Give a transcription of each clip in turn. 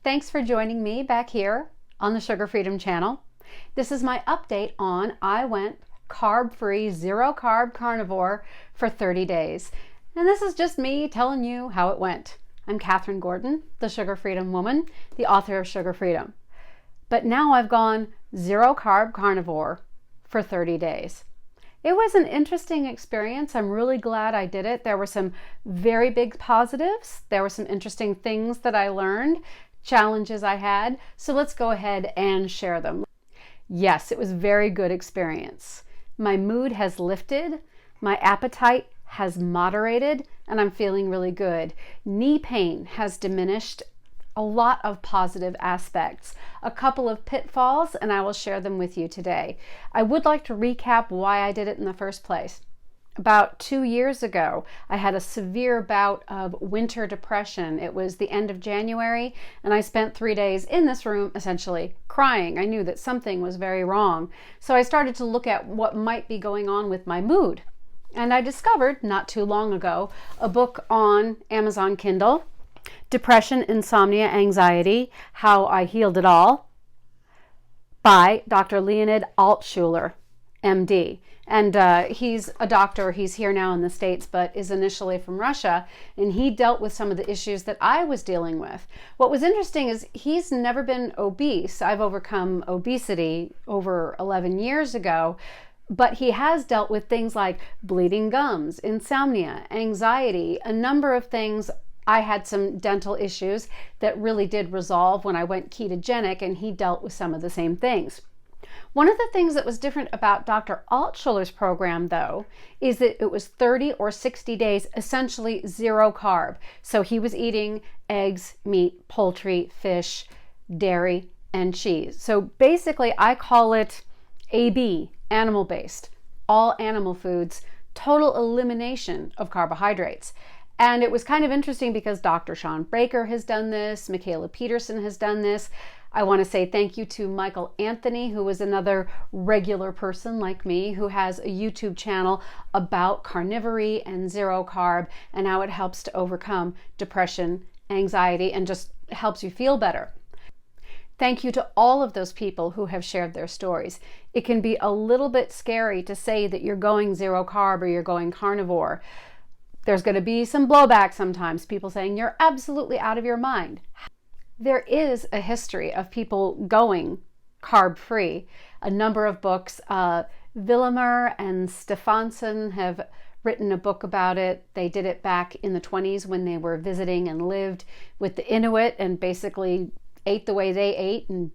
Thanks for joining me back here on the Sugar Freedom channel. This is my update on I went carb-free, zero-carb carnivore for 30 days. And this is just me telling you how it went. I'm Catherine Gordon, the Sugar Freedom woman, the author of Sugar Freedom. But now I've gone zero-carb carnivore for 30 days. It was an interesting experience. I'm really glad I did it. There were some very big positives. There were some interesting things that I learned, challenges I had. So let's go ahead and share them. Yes, it was a very good experience. My mood has lifted, my appetite has moderated, and I'm feeling really good. Knee pain has diminished. A lot of positive aspects, a couple of pitfalls, and I will share them with you today. I would like to recap why I did it in the first place. About 2 years ago, I had a severe bout of winter depression. It was the end of January, and I spent 3 days in this room essentially crying. I knew that something was very wrong. So I started to look at what might be going on with my mood. And I discovered, not too long ago, a book on Amazon Kindle, Depression, Insomnia, Anxiety, How I Healed It All, by Dr. Leonid Altshuler, MD. And he's a doctor. He's here now in the States, but is initially from Russia. And he dealt with some of the issues that I was dealing with. What was interesting is he's never been obese. I've overcome obesity over 11 years ago. But he has dealt with things like bleeding gums, insomnia, anxiety, a number of things. I had some dental issues that really did resolve when I went ketogenic, and he dealt with some of the same things. One of the things that was different about Dr. Altshuler's program, though, is that it was 30 or 60 days, essentially zero carb. So he was eating eggs, meat, poultry, fish, dairy, and cheese. So basically, I call it AB, animal-based, all animal foods, total elimination of carbohydrates. And it was kind of interesting because Dr. Sean Baker has done this, Michaela Peterson has done this. I want to say thank you to Michael Anthony, who was another regular person like me, who has a YouTube channel about carnivory and zero carb and how it helps to overcome depression, anxiety, and just helps you feel better. Thank you to all of those people who have shared their stories. It can be a little bit scary to say that you're going zero carb or you're going carnivore. There's going to be some blowback sometimes, people saying you're absolutely out of your mind. There is a history of people going carb-free. A number of books, Villemer and Stefansson have written a book about it. They did it back in the 20s when they were visiting and lived with the Inuit and basically ate the way they ate and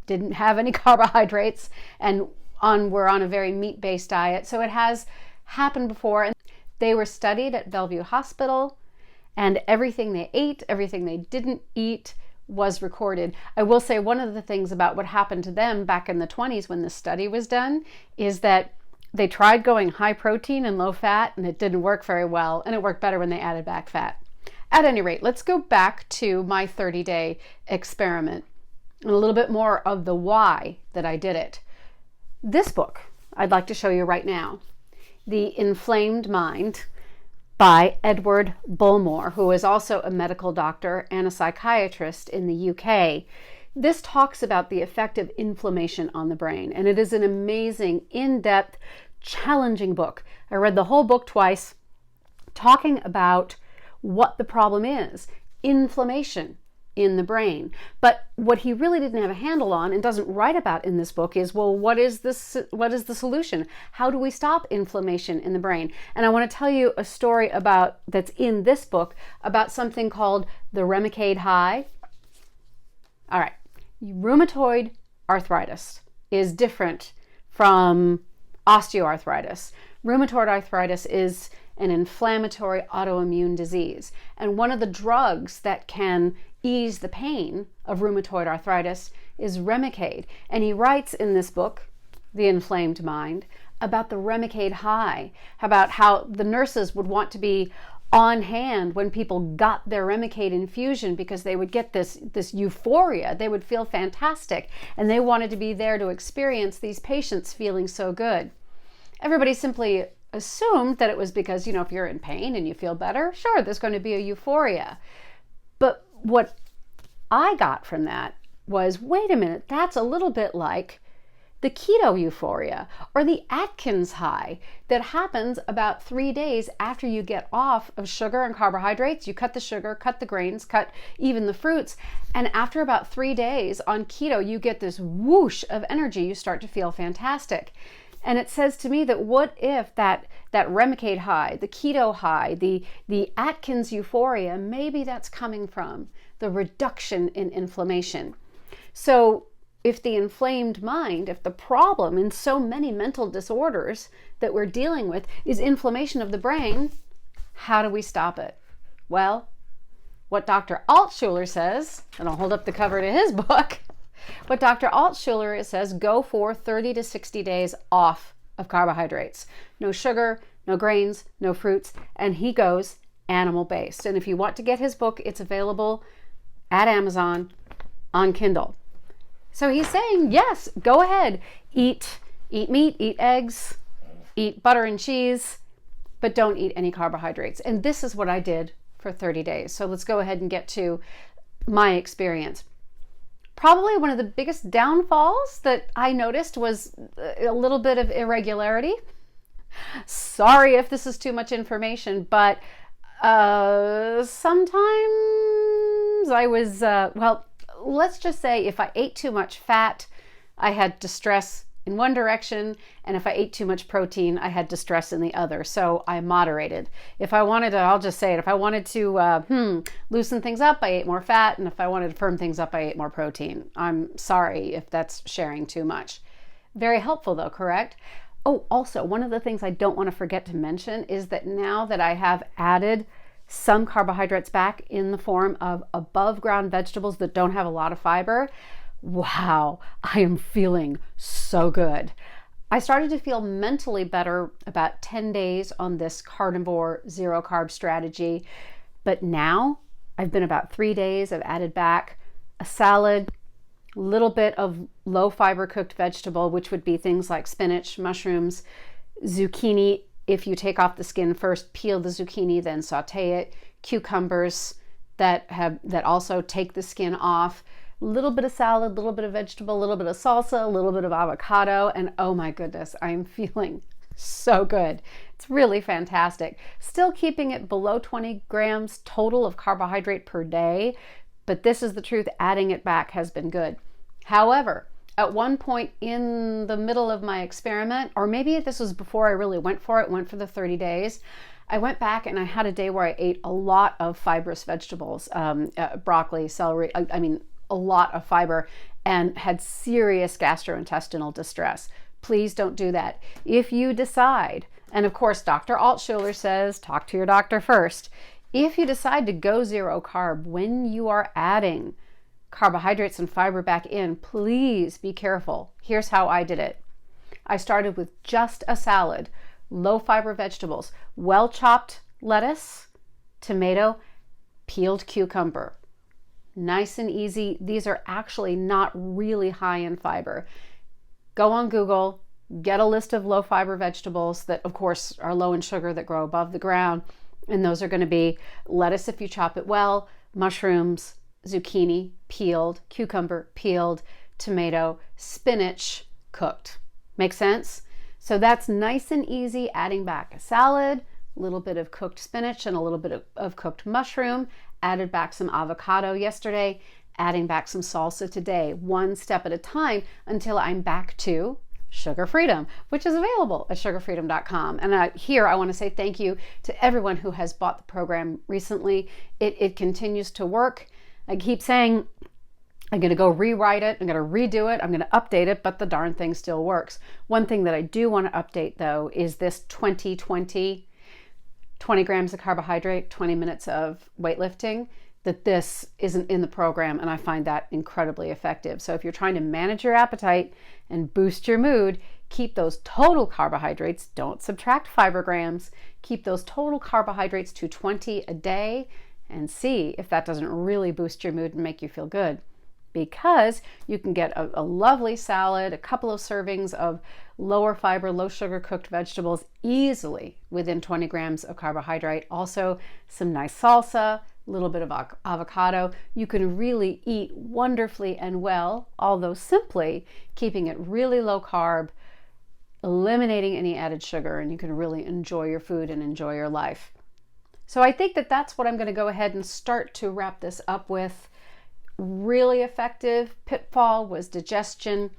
didn't have any carbohydrates and were on a very meat-based diet. So it has happened before. And they were studied at Bellevue Hospital, and everything they ate, everything they didn't eat was recorded. I will say one of the things about what happened to them back in the 20s when this study was done is that they tried going high protein and low fat, and it didn't work very well, and it worked better when they added back fat. At any rate, let's go back to my 30-day experiment and a little bit more of the why that I did it. This book I'd like to show you right now, The Inflamed Mind, by Edward Bulmore, who is also a medical doctor and a psychiatrist in the UK. This talks about the effect of inflammation on the brain, and it is an amazing, in-depth, challenging book. I read the whole book twice, talking about what the problem is, inflammation in the brain. But what he really didn't have a handle on and doesn't write about in this book is, well, what is the solution? How do we stop inflammation in the brain? And I want to tell you a story that's in this book about something called the Remicade high. All right, rheumatoid arthritis is different from osteoarthritis. Rheumatoid arthritis is an inflammatory autoimmune disease. And one of the drugs that can ease the pain of rheumatoid arthritis is Remicade. And he writes in this book, The Inflamed Mind, about the Remicade high, about how the nurses would want to be on hand when people got their Remicade infusion because they would get this euphoria. They would feel fantastic, and they wanted to be there to experience these patients feeling so good. Everybody simply assumed that it was because, if you're in pain and you feel better, sure, there's going to be a euphoria. But what I got from that was, wait a minute, that's a little bit like the keto euphoria or the Atkins high that happens about 3 days after you get off of sugar and carbohydrates. You cut the sugar, cut the grains, cut even the fruits, and after about 3 days on keto, you get this whoosh of energy. You start to feel fantastic. And it says to me that what if that Remicade high, the keto high, the Atkins euphoria, maybe that's coming from the reduction in inflammation. So if the inflamed mind, if the problem in so many mental disorders that we're dealing with is inflammation of the brain, how do we stop it? Well, what Dr. Altshuler says, and I'll hold up the cover to his book, what Dr. Altshuler says, go for 30 to 60 days off of carbohydrates. No sugar, no grains, no fruits, and he goes animal-based. And if you want to get his book, it's available at Amazon on Kindle. So he's saying, yes, go ahead, eat meat, eat eggs, eat butter and cheese, but don't eat any carbohydrates. And this is what I did for 30 days. So let's go ahead and get to my experience. Probably one of the biggest downfalls that I noticed was a little bit of irregularity. Sorry if this is too much information, but sometimes I was, let's just say if I ate too much fat, I had distress in one direction, and if I ate too much protein, I had distress in the other. So I moderated. If I wanted to, I'll just say it, if I wanted to loosen things up, I ate more fat, and if I wanted to firm things up, I ate more protein. I'm sorry if that's sharing too much. Very helpful though, correct? Oh, also, one of the things I don't want to forget to mention is that now that I have added some carbohydrates back in the form of above ground vegetables that don't have a lot of fiber, wow, I am feeling so good. I started to feel mentally better about 10 days on this carnivore zero carb strategy, but now I've been about 3 days. I've added back a salad, a little bit of low fiber cooked vegetable, which would be things like spinach, mushrooms, zucchini. If you take off the skin first, peel the zucchini, then saute it. Cucumbers that also take the skin off. A little bit of salad, a little bit of vegetable, a little bit of salsa, a little bit of avocado, and oh my goodness, I am feeling so good. It's really fantastic. Still keeping it below 20 grams total of carbohydrate per day, but this is the truth, adding it back has been good. However, at one point in the middle of my experiment, or maybe this was before I really went for the 30 days, I went back and I had a day where I ate a lot of fibrous vegetables, broccoli, celery, a lot of fiber, and had serious gastrointestinal distress. Please don't do that. If you decide, and of course Dr. Altshuler says, talk to your doctor first. If you decide to go zero carb when you are adding carbohydrates and fiber back in, please be careful. Here's how I did it. I started with just a salad, low fiber vegetables, well chopped lettuce, tomato, peeled cucumber. Nice and easy. These are actually not really high in fiber. Go on Google, get a list of low fiber vegetables that of course are low in sugar that grow above the ground. And those are going to be lettuce if you chop it well, mushrooms, zucchini peeled, cucumber peeled, tomato, spinach cooked. Make sense? So that's nice and easy, adding back a salad, a little bit of cooked spinach and a little bit of cooked mushroom, added back some avocado yesterday, adding back some salsa today, one step at a time until I'm back to sugar freedom, which is available at sugarfreedom.com. And here I want to say thank you to everyone who has bought the program recently. It continues to work. I keep saying I'm going to go rewrite it, I'm going to redo it, I'm going to update it, but the darn thing still works. One thing that I do want to update though is this 20 grams of carbohydrate, 20 minutes of weightlifting, that this isn't in the program, and I find that incredibly effective. So if you're trying to manage your appetite and boost your mood, keep those total carbohydrates, don't subtract fiber grams, keep those total carbohydrates to 20 a day and see if that doesn't really boost your mood and make you feel good. Because you can get a lovely salad, a couple of servings of lower fiber, low sugar cooked vegetables easily within 20 grams of carbohydrate. Also some nice salsa, a a little bit of avocado. You can really eat wonderfully and well, although simply keeping it really low carb, eliminating any added sugar, and you can really enjoy your food and enjoy your life. So I think that that's what I'm going to go ahead and start to wrap this up with. Really effective pitfall was digestion.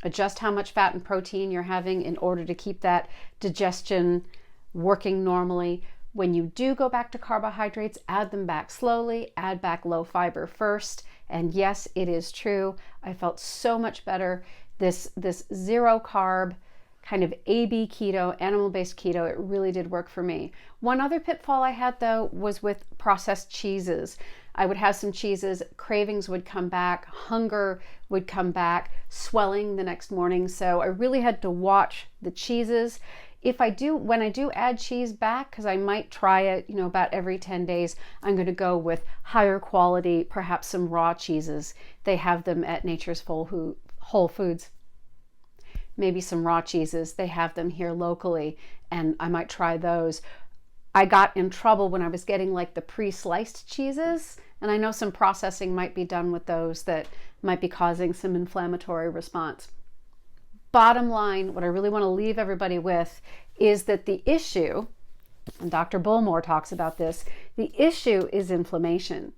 Adjust how much fat and protein you're having in order to keep that digestion working normally. When you do go back to carbohydrates, add them back slowly, add back low fiber first. And yes, it is true. I felt so much better. This zero carb, kind of AB keto, animal-based keto, it really did work for me. One other pitfall I had though was with processed cheeses. I would have some cheeses, cravings would come back, hunger would come back, swelling the next morning. So I really had to watch the cheeses. When I do add cheese back, because I might try it, about every 10 days, I'm going to go with higher quality, perhaps some raw cheeses. They have them at Nature's Whole Foods. Maybe some raw cheeses. They have them here locally, and I might try those. I got in trouble when I was getting like the pre-sliced cheeses, and I know some processing might be done with those that might be causing some inflammatory response. Bottom line, what I really want to leave everybody with is that the issue, and Dr. Bullmore talks about this, the issue is inflammation.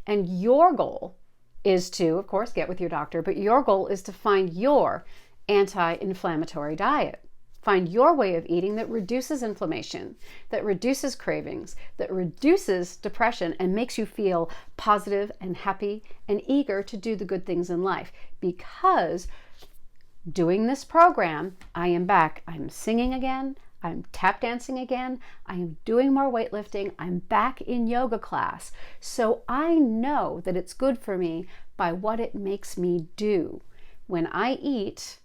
And your goal is to, of course, get with your doctor, but your goal is to find your anti-inflammatory diet. Find your way of eating that reduces inflammation, that reduces cravings, that reduces depression, and makes you feel positive and happy and eager to do the good things in life. Because doing this program, I am back. I'm singing again. I'm tap dancing again. I am doing more weightlifting. I'm back in yoga class. So I know that it's good for me by what it makes me do. When I eat,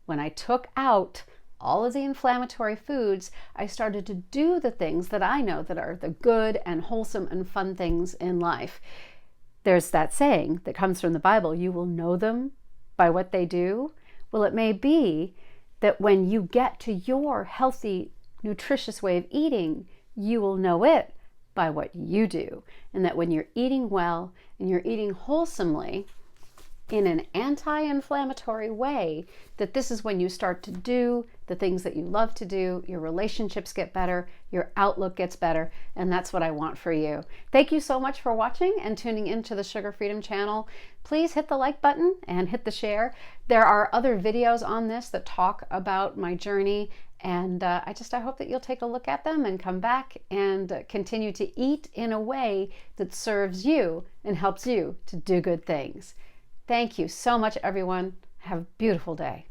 when I took out all of the inflammatory foods, I started to do the things that I know that are the good and wholesome and fun things in life. There's that saying that comes from the Bible, you will know them by what they do. Well, it may be that when you get to your healthy, nutritious way of eating, you will know it by what you do. And that when you're eating well and you're eating wholesomely in an anti-inflammatory way, that this is when you start to do the things that you love to do, your relationships get better, your outlook gets better, and that's what I want for you. Thank you so much for watching and tuning into the Sugar Freedom channel. Please hit the like button and hit the share. There are other videos on this that talk about my journey, and I hope that you'll take a look at them and come back and continue to eat in a way that serves you and helps you to do good things. Thank you so much, everyone. Have a beautiful day.